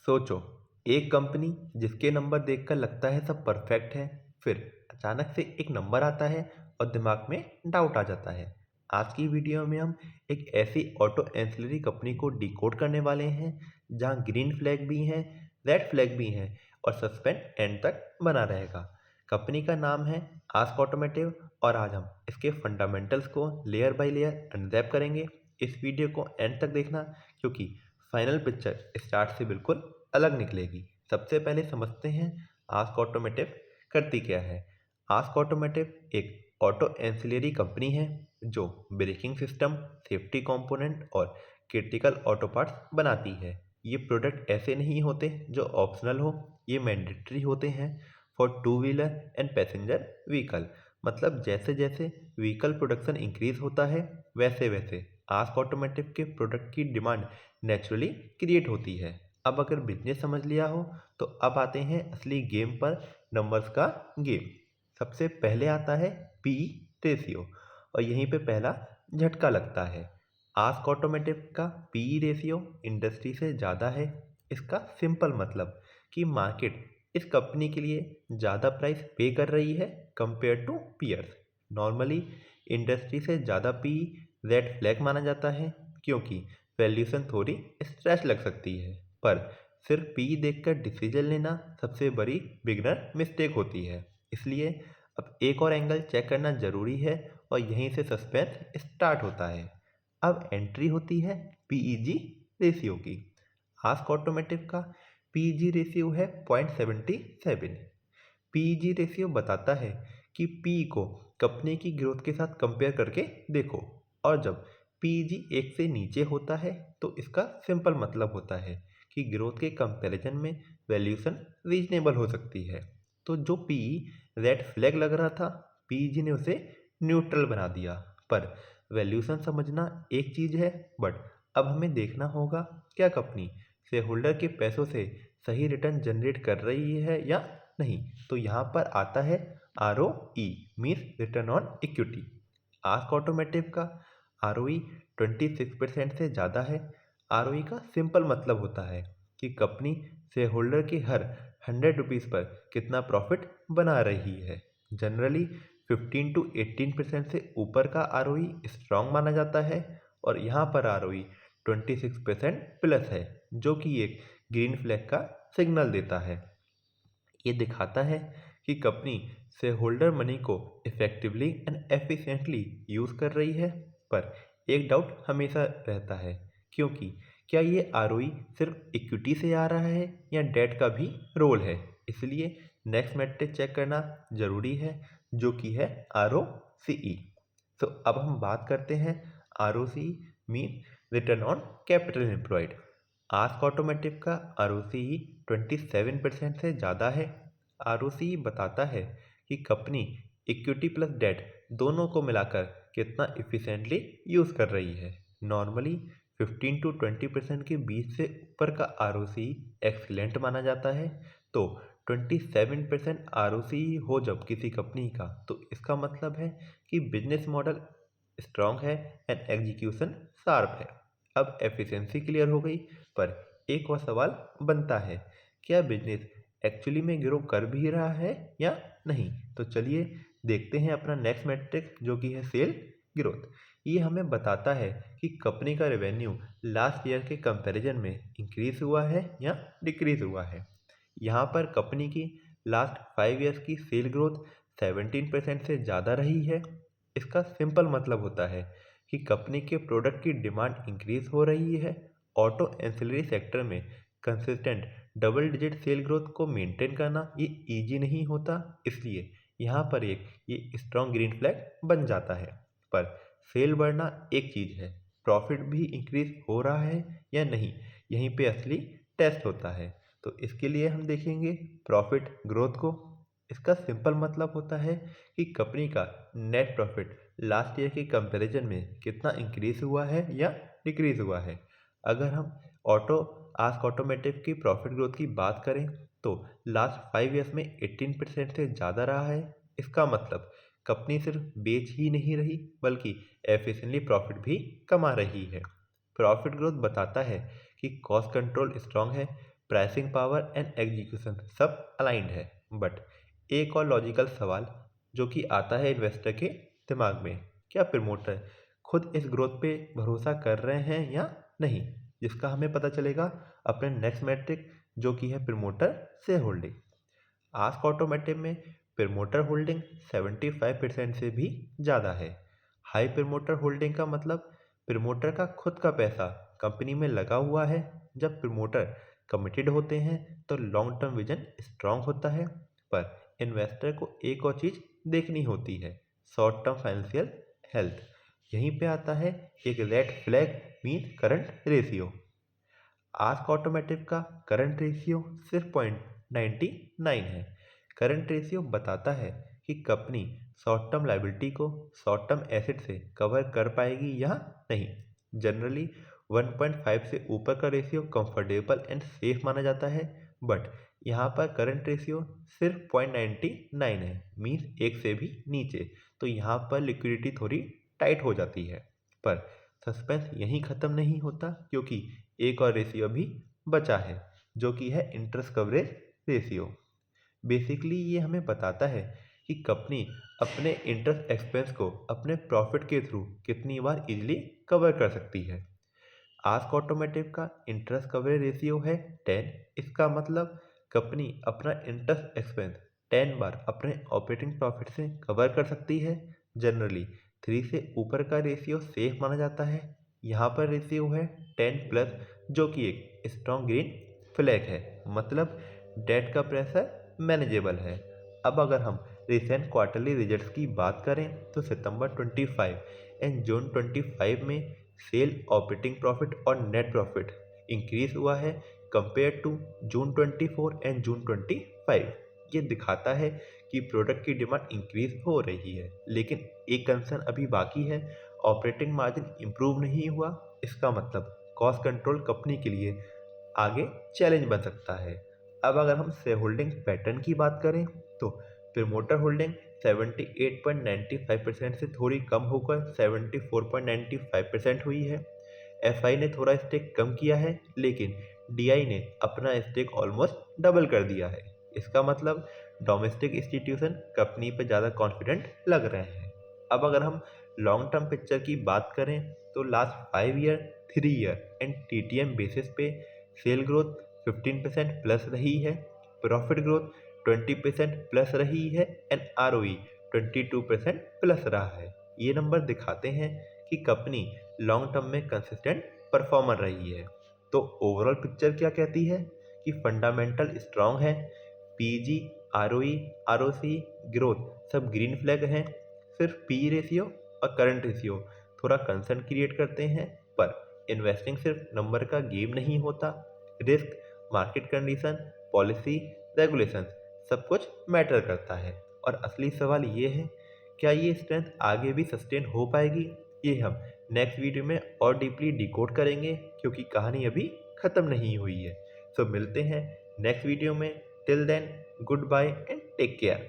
सोचो, एक कंपनी जिसके नंबर देखकर लगता है सब परफेक्ट है, फिर अचानक से एक नंबर आता है और दिमाग में डाउट आ जाता है। आज की वीडियो में हम एक ऐसी ऑटो एंसिलरी कंपनी को डिकोड करने वाले हैं जहां ग्रीन फ्लैग भी हैं, रेड फ्लैग भी हैं और सस्पेंस एंड तक बना रहेगा। कंपनी का नाम है आस्क ऑटोमेटिव और आज हम इसके फंडामेंटल्स को लेयर बाय लेयर अनरैप करेंगे। इस वीडियो को एंड तक देखना क्योंकि फाइनल पिक्चर स्टार्ट से बिल्कुल अलग निकलेगी। सबसे पहले समझते हैं आस्क ऑटोमेटिव करती क्या है। आस्क ऑटोमेटिव एक ऑटो एंसिलरी कंपनी है जो ब्रेकिंग सिस्टम, सेफ्टी कंपोनेंट और क्रिटिकल ऑटो पार्ट्स बनाती है। ये प्रोडक्ट ऐसे नहीं होते जो ऑप्शनल हो, ये मैंडेटरी होते हैं for two wheeler and passenger vehicle. मतलब जैसे जैसे व्हीकल प्रोडक्शन इंक्रीज होता है वैसे वैसे आस्क ऑटोमेटिव के प्रोडक्ट की डिमांड नेचुरली क्रिएट होती है। अब अगर बिजनेस समझ लिया हो तो अब आते हैं असली गेम पर, नंबर्स का गेम। सबसे पहले आता है पी रेशियो और यहीं पे पहला झटका लगता है। आस्क ऑटोमेटिव का पी रेशियो इंडस्ट्री से ज़्यादा है। इसका सिंपल मतलब कि मार्केट इस कंपनी के लिए ज़्यादा प्राइस पे कर रही है compare to peers. Normally industry से ज़्यादा पी रेड फ्लैग माना जाता है क्योंकि वैल्यूएशन थोड़ी स्ट्रेच लग सकती है, पर सिर्फ पी देखकर डिसीजन लेना सबसे बड़ी बिगनर मिस्टेक होती है। इसलिए अब एक और एंगल चेक करना जरूरी है और यहीं से सस्पेंस स्टार्ट होता है। अब एंट्री होती है पीईजी रेशियो की। आस्क ऑटोमेटिव का पीईजी रेशियो है 0.77। पीईजी रेशियो बताता है कि पी को कंपनी की ग्रोथ के साथ कंपेयर करके देखो, और जब पीईजी एक से नीचे होता है तो इसका सिंपल मतलब होता है कि ग्रोथ के कंपैरिजन में वैल्यूएशन रीजनेबल हो सकती है। तो जो पीई रेड फ्लैग लग रहा था, पीईजी ने उसे न्यूट्रल बना दिया। पर वैल्यूएशन समझना एक चीज़ है, बट अब हमें देखना होगा क्या कंपनी शेयर होल्डर के पैसों से सही रिटर्न जनरेट कर रही है या नहीं। तो यहाँ पर आता है R O E means return on equity. Ask Automotive का आर ओ ई 26% से ज़्यादा है। आर ओ ई का सिंपल मतलब होता है कि कंपनी शेयर होल्डर के हर 100 रुपीज़ पर कितना प्रॉफिट बना रही है। जनरली 15 to 18% से ऊपर का आर ओ ई स्ट्रॉन्ग माना जाता है और यहाँ पर आर ओ ई 26% प्लस है, जो कि एक ग्रीन फ्लैग का सिग्नल देता है। ये दिखाता है कि कंपनी शेयर होल्डर मनी को इफेक्टिवली एंड एफिशिएंटली यूज़ कर रही है। पर एक डाउट हमेशा रहता है, क्योंकि क्या ये आरओई सिर्फ इक्विटी से आ रहा है या डेट का भी रोल है। इसलिए नेक्स्ट मैट्रिक चेक करना जरूरी है, जो कि है आर ओ सी ई। तो अब हम बात करते हैं R O C mean return on capital employed. Ask Automotive का आर ओ सी 27% से ज़्यादा है। आर ओ सी बताता है कि कंपनी इक्विटी प्लस डेट दोनों को मिलाकर कितना इफिशिएंटली यूज़ कर रही है। नॉर्मली 15 to 20% के बीच से ऊपर का आर ओ सी एक्सीलेंट माना जाता है। तो 27% आर ओ सी हो जब किसी कंपनी का, तो इसका मतलब है कि बिजनेस मॉडल स्ट्रांग है एंड एग्जीक्यूशन शार्प है। अब एफिशिएंसी क्लियर हो गई, पर एक और सवाल बनता है, क्या बिजनेस एक्चुअली में ग्रो कर भी रहा है या नहीं। तो चलिए देखते हैं अपना नेक्स्ट मैट्रिक, जो कि है सेल ग्रोथ। ये हमें बताता है कि कंपनी का रेवेन्यू लास्ट ईयर के कंपैरिजन में इंक्रीज हुआ है या डिक्रीज हुआ है। यहाँ पर कंपनी की लास्ट 5 ईयर्स की सेल ग्रोथ 17% से ज़्यादा रही है। इसका सिंपल मतलब होता है कि कंपनी के प्रोडक्ट की डिमांड इंक्रीज हो रही है। ऑटो एंसिलरी सेक्टर में consistent double digit sale growth को मेंटेन करना ये इजी नहीं होता, इसलिए यहाँ पर एक ये स्ट्रॉन्ग ग्रीन फ्लैग बन जाता है। पर सेल बढ़ना एक चीज़ है, प्रॉफिट भी इंक्रीज हो रहा है या नहीं, यहीं पे असली टेस्ट होता है। तो इसके लिए हम देखेंगे प्रॉफिट ग्रोथ को। इसका सिंपल मतलब होता है कि कंपनी का नेट प्रॉफिट लास्ट ईयर के कंपैरिजन में कितना इंक्रीज हुआ है या डिक्रीज हुआ है। अगर हम ऑटो आस्क ऑटोमेटिव की प्रॉफिट ग्रोथ की बात करें तो लास्ट 5 ईयर्स में 18% से ज़्यादा रहा है। इसका मतलब कंपनी सिर्फ बेच ही नहीं रही बल्कि एफिशिएंटली प्रॉफिट भी कमा रही है। प्रॉफिट ग्रोथ बताता है कि कॉस्ट कंट्रोल स्ट्रांग है, प्राइसिंग पावर एंड एग्जीक्यूशन सब अलाइंड है। बट एक और लॉजिकल सवाल जो कि आता है इन्वेस्टर के दिमाग में, क्या प्रमोटर खुद इस ग्रोथ पे भरोसा कर रहे हैं या नहीं, जिसका हमें पता चलेगा अपने नेक्स्ट मैट्रिक जो कि है promoter share holding. Ask automotive में प्रमोटर होल्डिंग 75% से भी ज़्यादा है। हाई प्रमोटर होल्डिंग का मतलब प्रमोटर का खुद का पैसा कंपनी में लगा हुआ है। जब प्रमोटर कमिटेड होते हैं तो लॉन्ग टर्म विजन स्ट्रांग होता है, पर इन्वेस्टर को एक और चीज़ देखनी होती है, शॉर्ट टर्म फाइनेंशियल हेल्थ। यहीं पे आता है एक red flag mean current ratio. Ask Automotive का करंट रेशियो सिर्फ 0.99 है। करंट रेशियो बताता है कि कंपनी शॉर्ट टर्म लाइबिलिटी को शॉर्ट टर्म एसेट से कवर कर पाएगी या नहीं। जनरली 1.5 से ऊपर का रेशियो कंफर्टेबल एंड सेफ माना जाता है, बट यहाँ पर करंट रेशियो सिर्फ 0.99 है, मीन्स एक से भी नीचे, तो यहाँ पर लिक्विडिटी थोड़ी टाइट हो जाती है। पर सस्पेंस यहीं ख़त्म नहीं होता, क्योंकि एक और रेशियो भी बचा है जो कि है इंटरेस्ट कवरेज रेशियो। बेसिकली ये हमें बताता है कि कंपनी अपने इंटरेस्ट एक्सपेंस को अपने प्रॉफिट के थ्रू कितनी बार इजीली कवर कर सकती है। आस्क ऑटोमेटिव का इंटरेस्ट कवरेज रेशियो है 10। इसका मतलब कंपनी अपना इंटरेस्ट एक्सपेंस 10 बार अपने ऑपरेटिंग प्रॉफिट से कवर कर सकती है। जनरली 3 से ऊपर का रेशियो सेफ माना जाता है। यहाँ पर रेशियो है 10+, जो कि एक स्ट्रॉन्ग ग्रीन फ्लैग है, मतलब डेट का प्रेशर मैनेजेबल है। अब अगर हम रिसेंट क्वार्टरली रिजल्ट्स की बात करें तो सितंबर 25 एंड जून 25 में सेल, ऑपरेटिंग प्रॉफिट और नेट प्रॉफिट इंक्रीज हुआ है compare to June 24 and June 25। ये दिखाता है कि प्रोडक्ट की डिमांड इंक्रीज हो रही है, लेकिन एक कंसर्न अभी बाकी है, ऑपरेटिंग मार्जिन इंप्रूव नहीं हुआ। इसका मतलब कॉस्ट कंट्रोल कंपनी के लिए आगे चैलेंज बन सकता है। अब अगर हम शेयर होल्डिंग पैटर्न की बात करें तो प्रमोटर होल्डिंग 78.95% से थोड़ी कम होकर 74.95% हुई है। एफआई ने थोड़ा स्टेक कम किया है, लेकिन डीआई ने अपना स्टेक ऑलमोस्ट डबल कर दिया है। इसका मतलब डोमेस्टिक इंस्टीट्यूशन कंपनी पर ज़्यादा कॉन्फिडेंट लग रहे हैं। अब अगर हम लॉन्ग टर्म पिक्चर की बात करें तो last 5 year, 3 year and TTM basis पे सेल ग्रोथ 15% प्लस रही है, प्रॉफिट ग्रोथ 20% प्लस रही है एंड आरओई 22% प्लस रहा है। ये नंबर दिखाते हैं कि कंपनी लॉन्ग टर्म में कंसिस्टेंट परफॉर्मर रही है। तो ओवरऑल पिक्चर क्या कहती है कि फंडामेंटल स्ट्रांग है, पीजी, आरओई, आरओसी, ग्रोथ सब ग्रीन फ्लैग हैं। सिर्फ पी रेशियो और करंट रेशियो थोड़ा कंसर्न क्रिएट करते हैं, पर इन्वेस्टिंग सिर्फ नंबर का गेम नहीं होता। Risk, market condition, policy, regulation सब कुछ मैटर करता है। और असली सवाल ये है, क्या ये स्ट्रेंथ आगे भी सस्टेन हो पाएगी? ये हम नेक्स्ट वीडियो में और डीपली डिकोड करेंगे, क्योंकि कहानी अभी ख़त्म नहीं हुई है। सो मिलते हैं नेक्स्ट वीडियो में। Till then, good bye and take care.